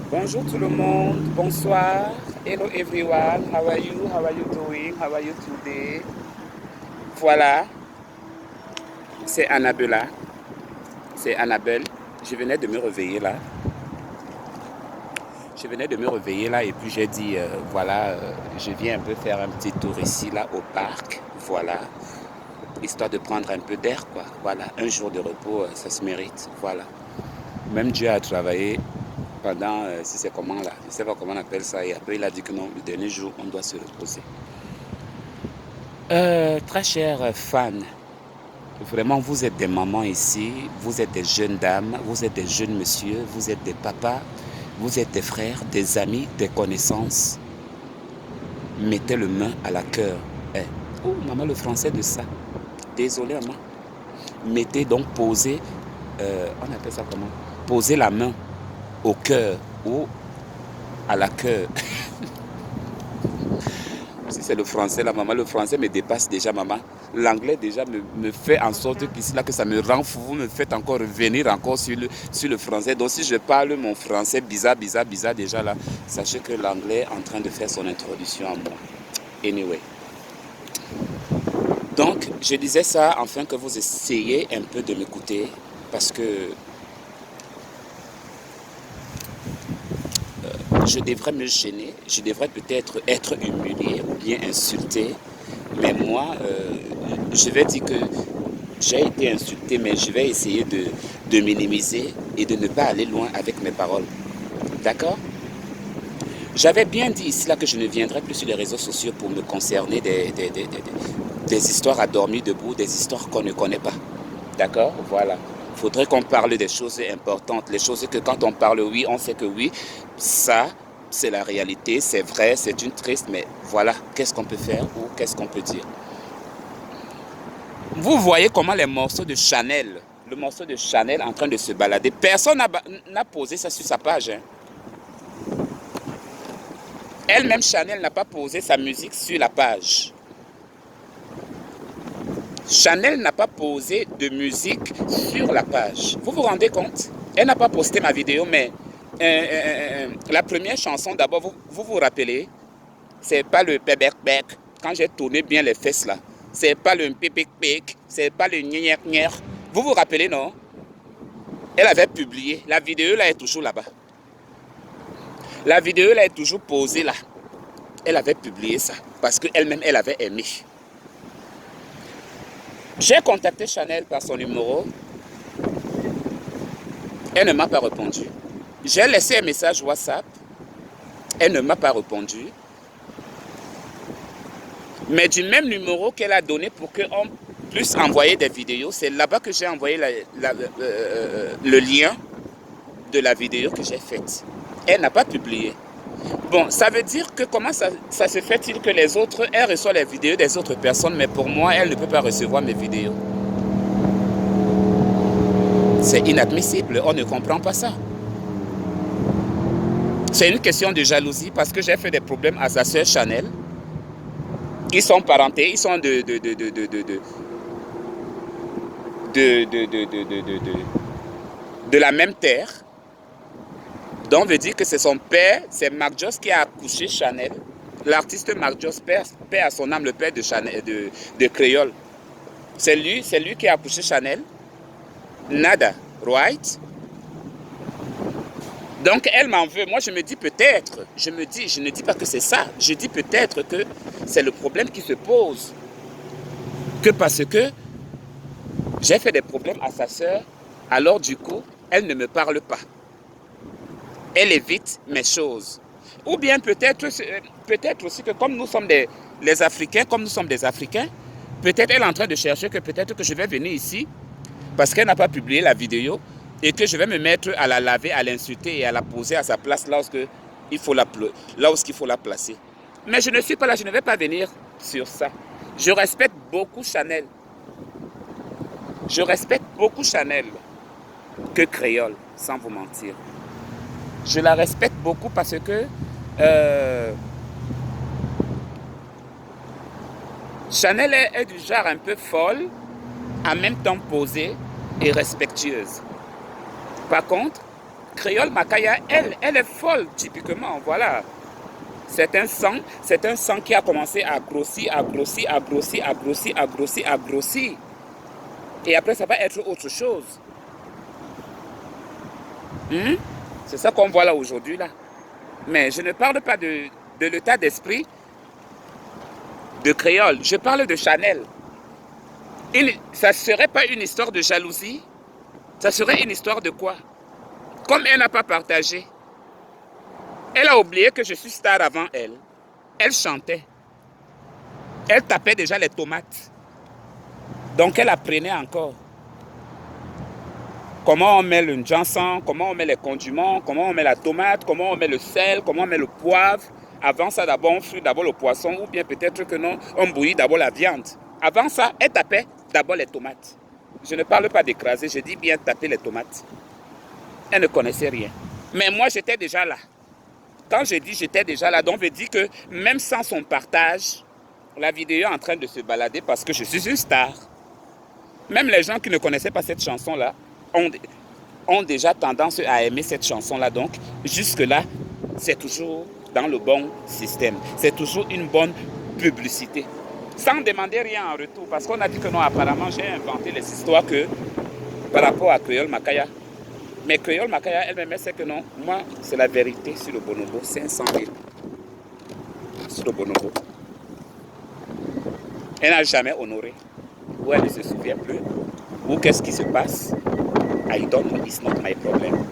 Bonjour tout le monde, bonsoir. Hello everyone, how are you? How are you doing? How are you today? Voilà, c'est Annabella, c'est Annabelle. Je venais de me réveiller là. Je venais de me réveiller là et puis j'ai dit, voilà, je viens un peu faire un petit tour ici là au parc. Voilà, histoire de prendre un peu d'air quoi. Voilà, un jour de repos, ça se mérite. Voilà. Même Dieu a travaillé pendant, si c'est comment là, je ne sais pas comment on appelle ça. Et après il a dit que non, le dernier jour, on doit se reposer. Très chers fans, vraiment vous êtes des mamans ici, vous êtes des jeunes dames, vous êtes des jeunes messieurs, vous êtes des papas, vous êtes des frères, des amis, des connaissances. Mettez le main à la cœur. Eh. Oh maman, le français de ça. Désolé maman. Mettez donc, posez, on appelle ça comment? Posez la main au cœur ou à la cœur. Si c'est le français, la maman, le français me dépasse déjà, maman. L'anglais déjà me fait en sorte qu'ici, là, que ça me rend fou. Vous me faites encore revenir encore sur le français. Donc, si je parle mon français bizarre déjà là, sachez que l'anglais est en train de faire son introduction à moi. Anyway. Donc, je disais ça afin que vous essayiez un peu de m'écouter parce que je devrais me gêner, je devrais peut-être être humilié ou bien insulté. Mais moi, je vais dire que j'ai été insulté, mais je vais essayer de minimiser et de ne pas aller loin avec mes paroles. D'accord? J'avais bien dit ici là que je ne viendrais plus sur les réseaux sociaux pour me concerner des histoires à dormir debout, des histoires qu'on ne connaît pas. D'accord? Voilà. Il faudrait qu'on parle des choses importantes, les choses que quand on parle oui, on sait que oui, ça, c'est la réalité, c'est vrai, c'est une triste, mais voilà, qu'est-ce qu'on peut faire ou qu'est-ce qu'on peut dire? Vous voyez comment les morceaux de Chanel, le morceau de Chanel en train de se balader, personne n'a posé ça sur sa page. Hein. Elle-même, Chanel n'a pas posé sa musique sur la page. Chanel n'a pas posé de musique sur la page. Vous vous rendez compte? Elle n'a pas posté ma vidéo, mais la première chanson, d'abord, vous rappelez, c'est pas le pébek-bek, quand j'ai tourné bien les fesses là. C'est pas le pépek-pek, c'est pas le gner. Vous vous rappelez, non? Elle avait publié. La vidéo là est toujours là-bas. La vidéo là est toujours posée là. Elle avait publié ça parce qu'elle-même, elle avait aimé. J'ai contacté Chanel par son numéro. Elle ne m'a pas répondu. J'ai laissé un message WhatsApp. Elle ne m'a pas répondu. Mais du même numéro qu'elle a donné pour qu'on puisse envoyer des vidéos, c'est là-bas que j'ai envoyé le lien de la vidéo que j'ai faite. Elle n'a pas publié. Bon, ça veut dire que comment ça se fait-il que les autres, elles reçoivent les vidéos des autres personnes, mais pour moi, elle ne peut pas recevoir mes vidéos. C'est inadmissible, on ne comprend pas ça. C'est une question de jalousie parce que j'ai fait des problèmes à sa sœur Chanel. Ils sont parentés, ils sont de la même terre. Donc, veut dire que c'est son père, c'est Marc Joss qui a accouché Chanel. L'artiste Marc Joss, père à son âme, le père de Chanel, de Créole. C'est lui qui a accouché Chanel. Nada, right? Donc, elle m'en veut. Moi, je me dis peut-être, je ne dis pas que c'est ça. Je dis peut-être que c'est le problème qui se pose. Que parce que j'ai fait des problèmes à sa sœur, alors du coup, elle ne me parle pas. Elle évite mes choses. Ou bien peut-être aussi que comme nous sommes les Africains, comme nous sommes des Africains, peut-être elle est en train de chercher que peut-être que je vais venir ici parce qu'elle n'a pas publié la vidéo et que je vais me mettre à la laver, à l'insulter et à la poser à sa place là où il faut la placer. Mais je ne suis pas là, je ne vais pas venir sur ça. Je respecte beaucoup Chanel. Je respecte beaucoup Chanel que Créole, sans vous mentir. Je la respecte beaucoup parce que Chanel est du genre un peu folle, en même temps posée et respectueuse. Par contre, Créole Makaya, elle est folle, typiquement, voilà. C'est un sang qui a commencé à grossir, à grossir, à grossir, à grossir, à grossir, à grossir. Et après, ça va être autre chose. C'est ça qu'on voit là aujourd'hui, là. Mais je ne parle pas de l'état d'esprit de Créole. Je parle de Chanel. Ça ne serait pas une histoire de jalousie? Ça serait une histoire de quoi? Comme elle n'a pas partagé, elle a oublié que je suis star avant elle. Elle chantait. Elle tapait déjà les tomates. Donc elle apprenait encore. Comment on met le janson, comment on met les condiments, comment on met la tomate, comment on met le sel, comment on met le poivre. Avant ça, d'abord, on frit d'abord le poisson ou bien peut-être que non, on bouillit d'abord la viande. Avant ça, elle tapait d'abord les tomates. Je ne parle pas d'écraser, je dis bien taper les tomates. Elle ne connaissait rien. Mais moi, j'étais déjà là. Quand je dis j'étais déjà là, donc je dis que même sans son partage, la vidéo est en train de se balader parce que je suis une star. Même les gens qui ne connaissaient pas cette chanson-là ont déjà tendance à aimer cette chanson-là. Donc, jusque-là, c'est toujours dans le bon système. C'est toujours une bonne publicité. Sans demander rien en retour. Parce qu'on a dit que non, apparemment, j'ai inventé les histoires que par rapport à Créole Makaya. Mais Créole Makaya, elle-même, c'est que non, moi, c'est la vérité sur le bonobo, 500 000. Sur le bonobo. Elle n'a jamais honoré. Ou elle ne se souvient plus. Ou qu'est-ce qui se passe? I don't know, it's not my problem.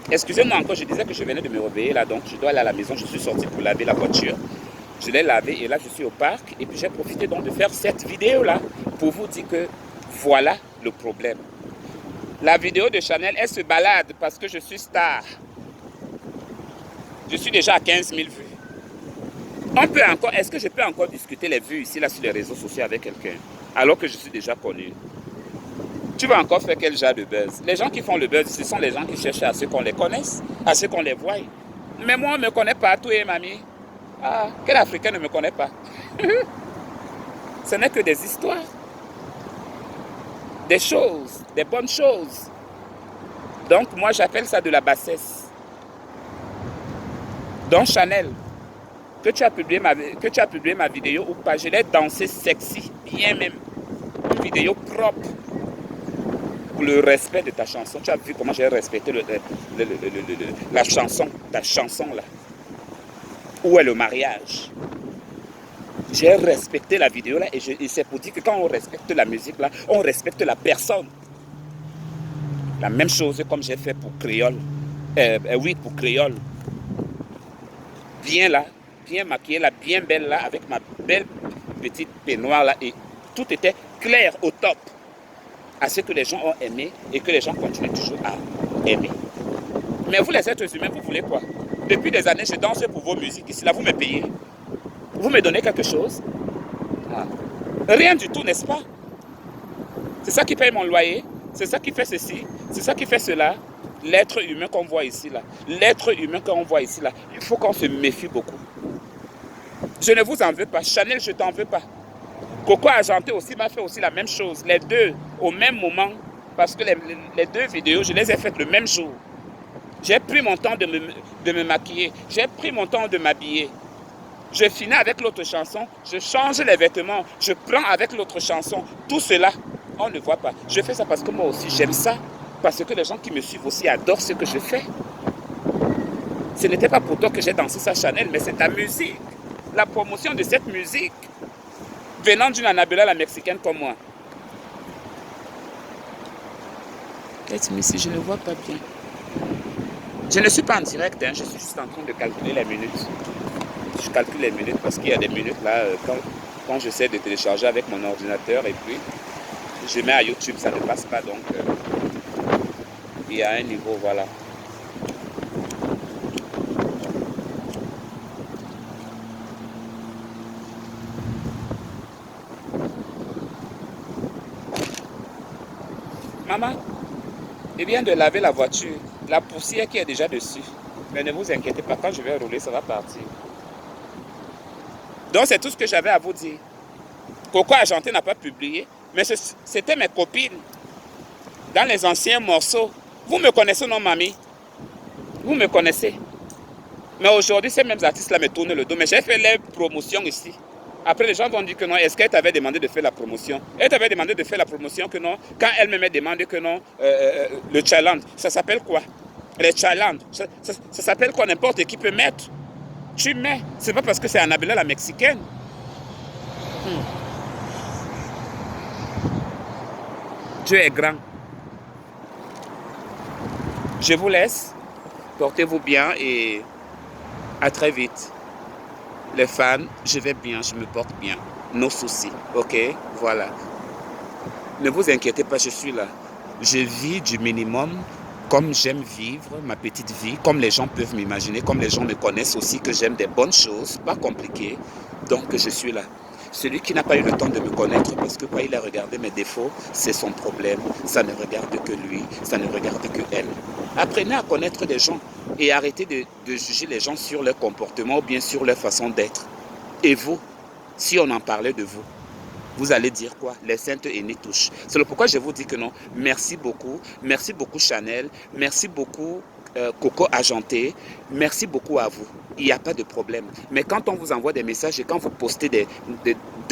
Excusez-moi encore, je disais que je venais de me réveiller là, donc je dois aller à la maison. Je suis sorti pour laver la voiture. Je l'ai lavée et là, je suis au parc. Et puis, j'ai profité donc de faire cette vidéo-là pour vous dire que voilà le problème. La vidéo de Chanel, elle se balade parce que je suis star. Je suis déjà à 15 000 vues. Est-ce que je peux encore discuter les vues ici, là, sur les réseaux sociaux avec quelqu'un, alors que je suis déjà connu? Tu vas encore faire quel genre de buzz? Les gens qui font le buzz, ce sont les gens qui cherchent à ce qu'on les connaisse, à ce qu'on les voie. Mais moi, on ne me connaît pas, toi et mamie. Ah, quel Africain ne me connaît pas? Ce n'est que des histoires. Des choses, des bonnes choses. Donc, moi, j'appelle ça de la bassesse. Donc, Chanel, que tu as publié ma vidéo ou pas, je l'ai dansé sexy, bien même. Une vidéo propre. Pour le respect de ta chanson. Tu as vu comment j'ai respecté la chanson, ta chanson là. Où est le mariage? J'ai respecté la vidéo là et c'est pour dire que quand on respecte la musique là, on respecte la personne. La même chose comme j'ai fait pour Créole. Oui, pour Créole. Bien là, bien maquillée là, bien belle là, avec ma belle petite peignoir là. Et tout était clair au top. À ce que les gens ont aimé et que les gens continuent toujours à aimer. Mais vous les êtres humains, vous voulez quoi? Depuis des années, je danse pour vos musiques ici là, vous me payez. Vous me donnez quelque chose? Rien du tout, n'est-ce pas? C'est ça qui paye mon loyer, c'est ça qui fait ceci, c'est ça qui fait cela. L'être humain qu'on voit ici là, l'être humain qu'on voit ici là, il faut qu'on se méfie beaucoup. Je ne vous en veux pas, Chanel, je t'en veux pas. Coco Argenté aussi m'a fait aussi la même chose, les deux au même moment, parce que les deux vidéos, je les ai faites le même jour. J'ai pris mon temps de me maquiller, j'ai pris mon temps de m'habiller. Je finis avec l'autre chanson, je change les vêtements, je prends avec l'autre chanson. Tout cela, on ne voit pas. Je fais ça parce que moi aussi, j'aime ça. Parce que les gens qui me suivent aussi adorent ce que je fais. Ce n'était pas pour toi que j'ai dansé ça, Chanel, mais c'est ta musique. La promotion de cette musique. Venant d'une Annabella, la mexicaine comme moi. Laisse-moi si je ne vois pas bien. Je ne suis pas en direct, hein, je suis juste en train de calculer les minutes. Je calcule les minutes parce qu'il y a des minutes là, quand j'essaie de télécharger avec mon ordinateur et puis je mets à YouTube, ça ne passe pas. Donc, il y a un niveau, voilà. Maman, il vient de laver la voiture. La poussière qui est déjà dessus. Mais ne vous inquiétez pas, quand je vais rouler, ça va partir. Donc c'est tout ce que j'avais à vous dire. Coco Argenté n'a pas publié, mais c'était mes copines. Dans les anciens morceaux. Vous me connaissez, non, mamie? Vous me connaissez. Mais aujourd'hui, ces mêmes artistes-là me tournent le dos. Mais j'ai fait les promotions ici. Après, les gens vont dire que non. Est-ce qu'elle t'avait demandé de faire la promotion? Elle t'avait demandé de faire la promotion que non. Quand elle me demande que non, le challenge, ça s'appelle quoi? Les challenges, ça s'appelle quoi? N'importe qui peut mettre. Tu mets. C'est pas parce que c'est Annabella la mexicaine. Dieu est grand. Je vous laisse. Portez-vous bien et à très vite. Les fans, je vais bien, je me porte bien. Nos soucis, ok? Voilà. Ne vous inquiétez pas, je suis là. Je vis du minimum comme j'aime vivre ma petite vie, comme les gens peuvent m'imaginer, comme les gens me connaissent aussi que j'aime des bonnes choses, pas compliquées. Donc je suis là. Celui qui n'a pas eu le temps de me connaître parce que quand il a regardé mes défauts, c'est son problème. Ça ne regarde que lui, ça ne regarde que elle. Apprenez à connaître les gens et arrêtez de juger les gens sur leur comportement ou bien sur leur façon d'être. Et vous, si on en parlait de vous, vous allez dire quoi? Les saintes aînées touchent. C'est pourquoi je vous dis que non. Merci beaucoup Chanel. Merci beaucoup Coco Agenté. Merci beaucoup à vous. Il n'y a pas de problème. Mais quand on vous envoie des messages et quand vous postez des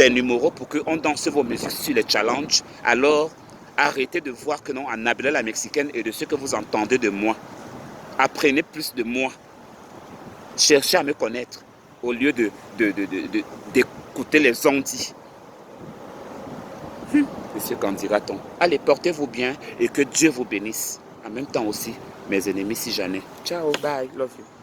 numéros pour qu'on danse vos musiques sur les challenges, alors arrêtez de voir que non, Annabella la mexicaine et de ce que vous entendez de moi. Apprenez plus de moi. Cherchez à me connaître au lieu d'écouter les ondits. Monsieur, qu'en dira-t-on? Allez, portez-vous bien et que Dieu vous bénisse. En même temps aussi, mes ennemis si jamais. Ciao, bye, love you.